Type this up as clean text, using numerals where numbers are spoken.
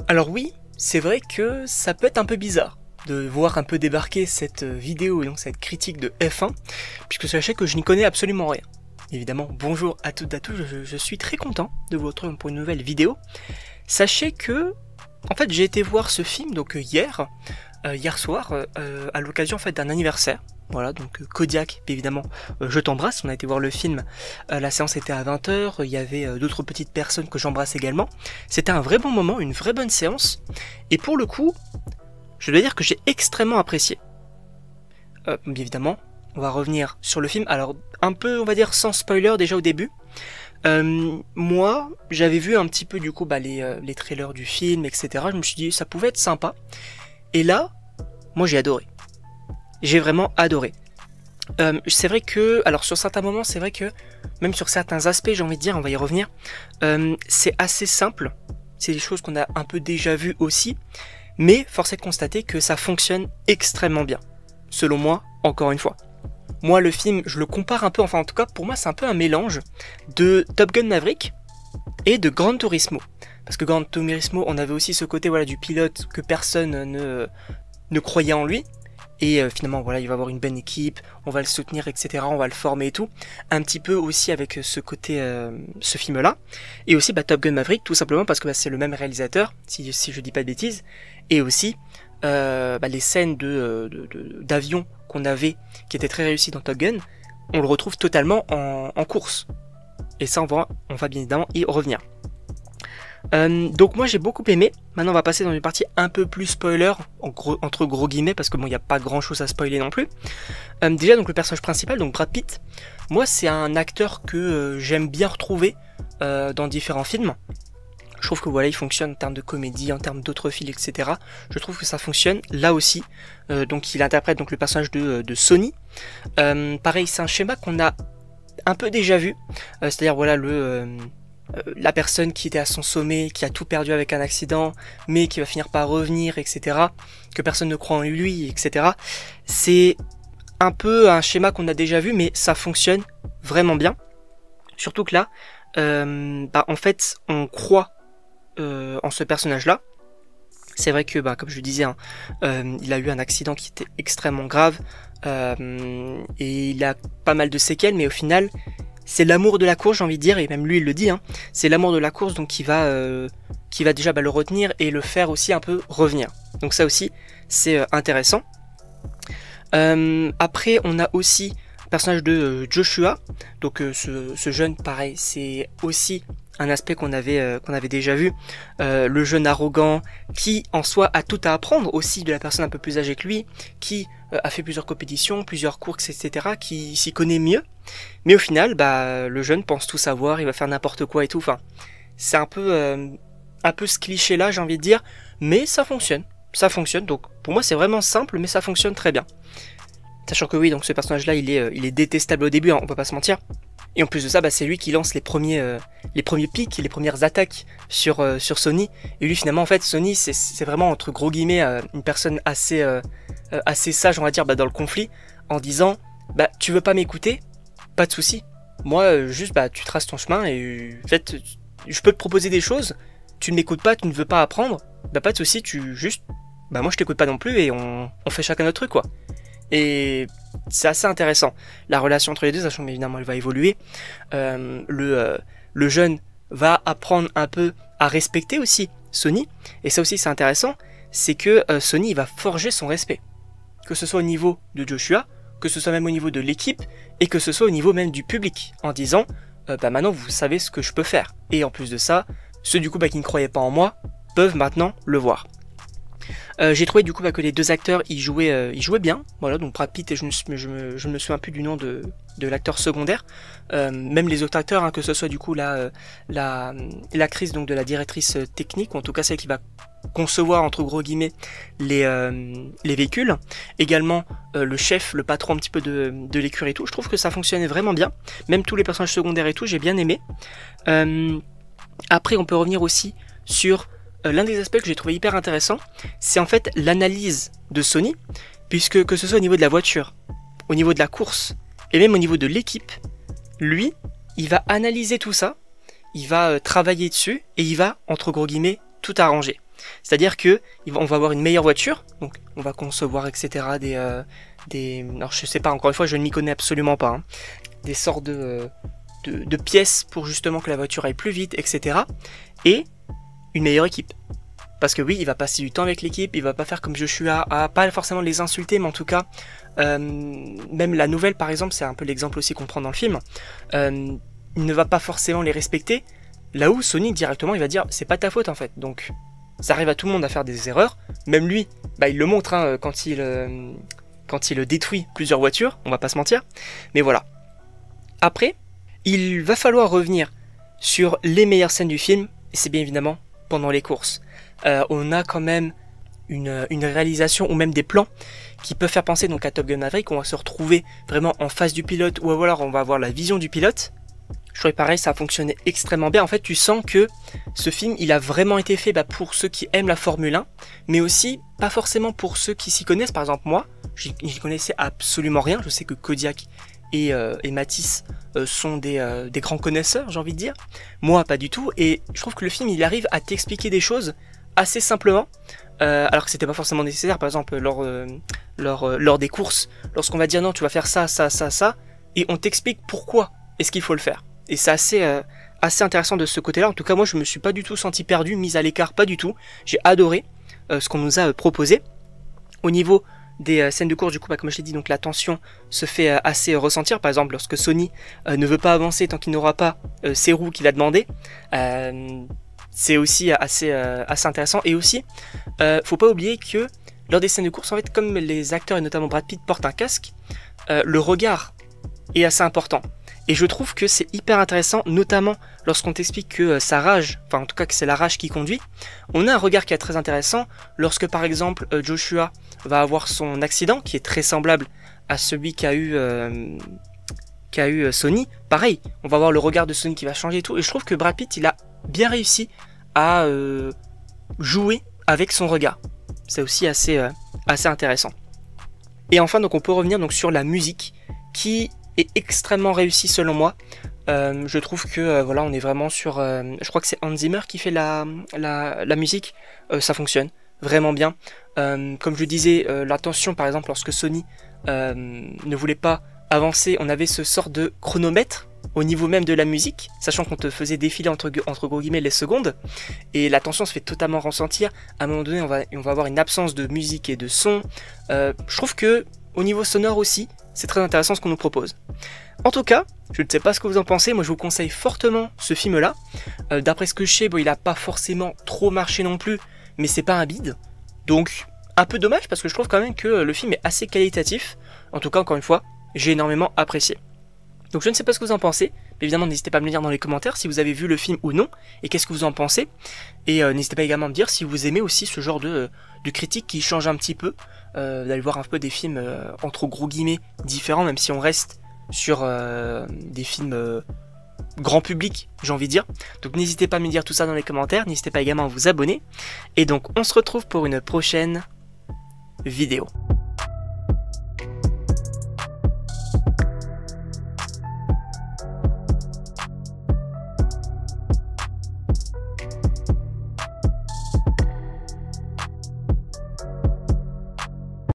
Alors oui, c'est vrai que ça peut être un peu bizarre de voir un peu débarquer cette vidéo et donc cette critique de F1, puisque sachez que je n'y connais absolument rien. Évidemment, bonjour à toutes et à tous, je suis très content de vous retrouver pour une nouvelle vidéo. Sachez que, en fait, j'ai été voir ce film donc hier soir, à l'occasion en fait d'un anniversaire. Voilà, donc Kodiak, évidemment, je t'embrasse, on a été voir le film, la séance était à 20 h, il y avait d'autres petites personnes que j'embrasse également. C'était un vrai bon moment, une vraie bonne séance, et pour le coup, je dois dire que j'ai extrêmement apprécié. Bien évidemment, on va revenir sur le film, alors un peu, on va dire, sans spoiler déjà au début. Moi, j'avais vu un petit peu du coup les trailers du film, etc. Je me suis dit, ça pouvait être sympa, et là, moi j'ai adoré. J'ai vraiment adoré. C'est vrai que, alors sur certains moments, c'est vrai que, même sur certains aspects, j'ai envie de dire, on va y revenir, c'est assez simple, c'est des choses qu'on a un peu déjà vues aussi, mais force est de constater que ça fonctionne extrêmement bien. Selon moi, encore une fois. Moi, le film, je le compare un peu, enfin en tout cas, pour moi, c'est un peu un mélange de Top Gun Maverick et de Gran Turismo. Parce que Gran Turismo, on avait aussi ce côté voilà, du pilote que personne ne croyait en lui. Et finalement, voilà, il va avoir une bonne équipe, on va le soutenir, etc., on va le former et tout. Un petit peu aussi avec ce côté, ce film-là. Et aussi Top Gun Maverick, tout simplement parce que c'est le même réalisateur, si je dis pas de bêtises. Et aussi, les scènes d'avion qu'on avait, qui étaient très réussies dans Top Gun, on le retrouve totalement en course. Et ça, on va bien évidemment y revenir. Donc moi j'ai beaucoup aimé. Maintenant on va passer dans une partie un peu plus spoiler, entre gros guillemets, parce que bon il n'y a pas grand chose à spoiler non plus. Déjà donc le personnage principal, donc Brad Pitt, moi c'est un acteur que j'aime bien retrouver dans différents films. Je trouve que voilà il fonctionne en termes de comédie, en termes d'autres films, etc. Je trouve que ça fonctionne là aussi. Donc il interprète donc le personnage de Sonny. Pareil c'est un schéma qu'on a un peu déjà vu, c'est-à-dire voilà la personne qui était à son sommet, qui a tout perdu avec un accident, mais qui va finir par revenir, etc., que personne ne croit en lui, etc. C'est un peu un schéma qu'on a déjà vu, mais ça fonctionne vraiment bien. Surtout que là, en fait, on croit en ce personnage-là. C'est vrai que, comme je le disais, il a eu un accident qui était extrêmement grave, et il a pas mal de séquelles, mais au final, c'est l'amour de la course, j'ai envie de dire, et même lui il le dit, c'est l'amour de la course donc qui va déjà le retenir et le faire aussi un peu revenir. Donc ça aussi, c'est intéressant. Après, on a aussi le personnage de Joshua, donc ce jeune, pareil, c'est aussi un aspect qu'on avait déjà vu, le jeune arrogant qui en soi a tout à apprendre aussi de la personne un peu plus âgée que lui, qui a fait plusieurs compétitions, plusieurs courses, etc., qui s'y connaît mieux, mais au final, le jeune pense tout savoir, il va faire n'importe quoi et tout, enfin, c'est un peu ce cliché-là, j'ai envie de dire, mais ça fonctionne, donc pour moi c'est vraiment simple, mais ça fonctionne très bien. Sachant que oui, donc ce personnage-là, il est détestable au début, on peut pas se mentir. Et en plus de ça, c'est lui qui lance les premiers pics, les premières attaques sur Sonny. Et lui, finalement, en fait, Sonny, c'est vraiment, entre gros guillemets, une personne assez sage, on va dire, dans le conflit, en disant, tu veux pas m'écouter, pas de souci. Moi, juste, tu traces ton chemin et, en fait, je peux te proposer des choses, tu ne m'écoutes pas, tu ne veux pas apprendre, pas de souci, moi je t'écoute pas non plus et on fait chacun notre truc, quoi. Et c'est assez intéressant, la relation entre les deux, sachant évidemment elle va évoluer. Le jeune va apprendre un peu à respecter aussi Sonny, et ça aussi c'est intéressant, c'est que Sonny il va forger son respect, que ce soit au niveau de Joshua, que ce soit même au niveau de l'équipe, et que ce soit au niveau même du public, en disant maintenant vous savez ce que je peux faire, et en plus de ça, ceux du coup qui ne croyaient pas en moi peuvent maintenant le voir. J'ai trouvé du coup que les deux acteurs ils jouaient bien, voilà, donc Brad Pitt et je ne me souviens plus du nom de l'acteur secondaire, même les autres acteurs, que ce soit du coup l'actrice donc de la directrice technique, ou en tout cas celle qui va concevoir entre gros guillemets les véhicules, également le chef, le patron un petit peu de l'écurie et tout, je trouve que ça fonctionnait vraiment bien, même tous les personnages secondaires et tout, j'ai bien aimé. Après on peut revenir aussi sur l'un des aspects que j'ai trouvé hyper intéressant, c'est en fait l'analyse de Sonny, puisque que ce soit au niveau de la voiture, au niveau de la course, et même au niveau de l'équipe, lui, il va analyser tout ça, il va travailler dessus, et il va, entre gros guillemets, tout arranger. C'est-à-dire que on va avoir une meilleure voiture, donc on va concevoir, etc. Alors je sais pas, encore une fois, je ne m'y connais absolument pas, hein, des sortes de pièces pour justement que la voiture aille plus vite, etc. Et une meilleure équipe. Parce que oui, il va passer du temps avec l'équipe, il va pas faire comme Joshua, à pas forcément les insulter, mais en tout cas, même la nouvelle par exemple, c'est un peu l'exemple aussi qu'on prend dans le film, il ne va pas forcément les respecter, là où Sonic directement il va dire c'est pas ta faute en fait, donc ça arrive à tout le monde à faire des erreurs, même lui, bah, il le montre hein, quand il détruit plusieurs voitures, on va pas se mentir, mais voilà. Après, il va falloir revenir sur les meilleures scènes du film, et c'est bien évidemment pendant les courses. On a quand même une réalisation ou même des plans qui peuvent faire penser donc à Top Gun Maverick. On va se retrouver vraiment en face du pilote ou alors on va avoir la vision du pilote. Je trouvais pareil, ça a fonctionné extrêmement bien. En fait, tu sens que ce film, il a vraiment été fait pour ceux qui aiment la Formule 1, mais aussi pas forcément pour ceux qui s'y connaissent. Par exemple, moi, j'y connaissais absolument rien. Je sais que Kodiak et Matisse sont des grands connaisseurs, j'ai envie de dire. Moi, pas du tout. Et je trouve que le film, il arrive à t'expliquer des choses assez simplement, alors que c'était pas forcément nécessaire. Par exemple, lors des courses, lorsqu'on va dire non, tu vas faire ça, ça, ça, ça, et on t'explique pourquoi est-ce qu'il faut le faire. Et c'est assez intéressant de ce côté-là. En tout cas, moi, je me suis pas du tout senti perdu, mis à l'écart, pas du tout. J'ai adoré ce qu'on nous a proposé. Au niveau des scènes de course, du coup, comme je l'ai dit, donc la tension se fait assez ressentir. Par exemple, lorsque Sony ne veut pas avancer tant qu'il n'aura pas ses roues qu'il a demandé. C'est aussi assez intéressant. Et aussi, faut pas oublier que lors des scènes de course, en fait, comme les acteurs et notamment Brad Pitt portent un casque, le regard est assez important. Et je trouve que c'est hyper intéressant, notamment lorsqu'on t'explique que sa rage, enfin en tout cas que c'est la rage qui conduit, on a un regard qui est très intéressant lorsque par exemple Joshua va avoir son accident, qui est très semblable à celui qu'a eu Sony. Pareil, on va voir le regard de Sony qui va changer et tout, et je trouve que Brad Pitt, il a bien réussi à jouer avec son regard. C'est aussi assez intéressant. Et enfin, donc on peut revenir donc sur la musique, qui est extrêmement réussi selon moi. Je trouve que voilà, on est vraiment sur je crois que c'est Hans Zimmer qui fait la musique. Ça fonctionne vraiment bien. Comme je le disais, la tension par exemple lorsque Sony ne voulait pas avancer, on avait ce sort de chronomètre au niveau même de la musique, sachant qu'on te faisait défiler entre gros guillemets les secondes, et la tension se fait totalement ressentir. À un moment donné, on va avoir une absence de musique et de son. Je trouve que au niveau sonore aussi, c'est très intéressant ce qu'on nous propose. En tout cas, je ne sais pas ce que vous en pensez, moi je vous conseille fortement ce film-là. D'après ce que je sais, bon, il n'a pas forcément trop marché non plus, mais c'est pas un bide. Donc, un peu dommage parce que je trouve quand même que le film est assez qualitatif. En tout cas, encore une fois, j'ai énormément apprécié. Donc je ne sais pas ce que vous en pensez, mais évidemment n'hésitez pas à me le dire dans les commentaires si vous avez vu le film ou non, et qu'est-ce que vous en pensez. Et n'hésitez pas également à me dire si vous aimez aussi ce genre de critique qui change un petit peu, d'aller voir un peu des films entre gros guillemets différents, même si on reste sur des films grand public, j'ai envie de dire. Donc n'hésitez pas à me dire tout ça dans les commentaires, n'hésitez pas également à vous abonner, et donc on se retrouve pour une prochaine vidéo.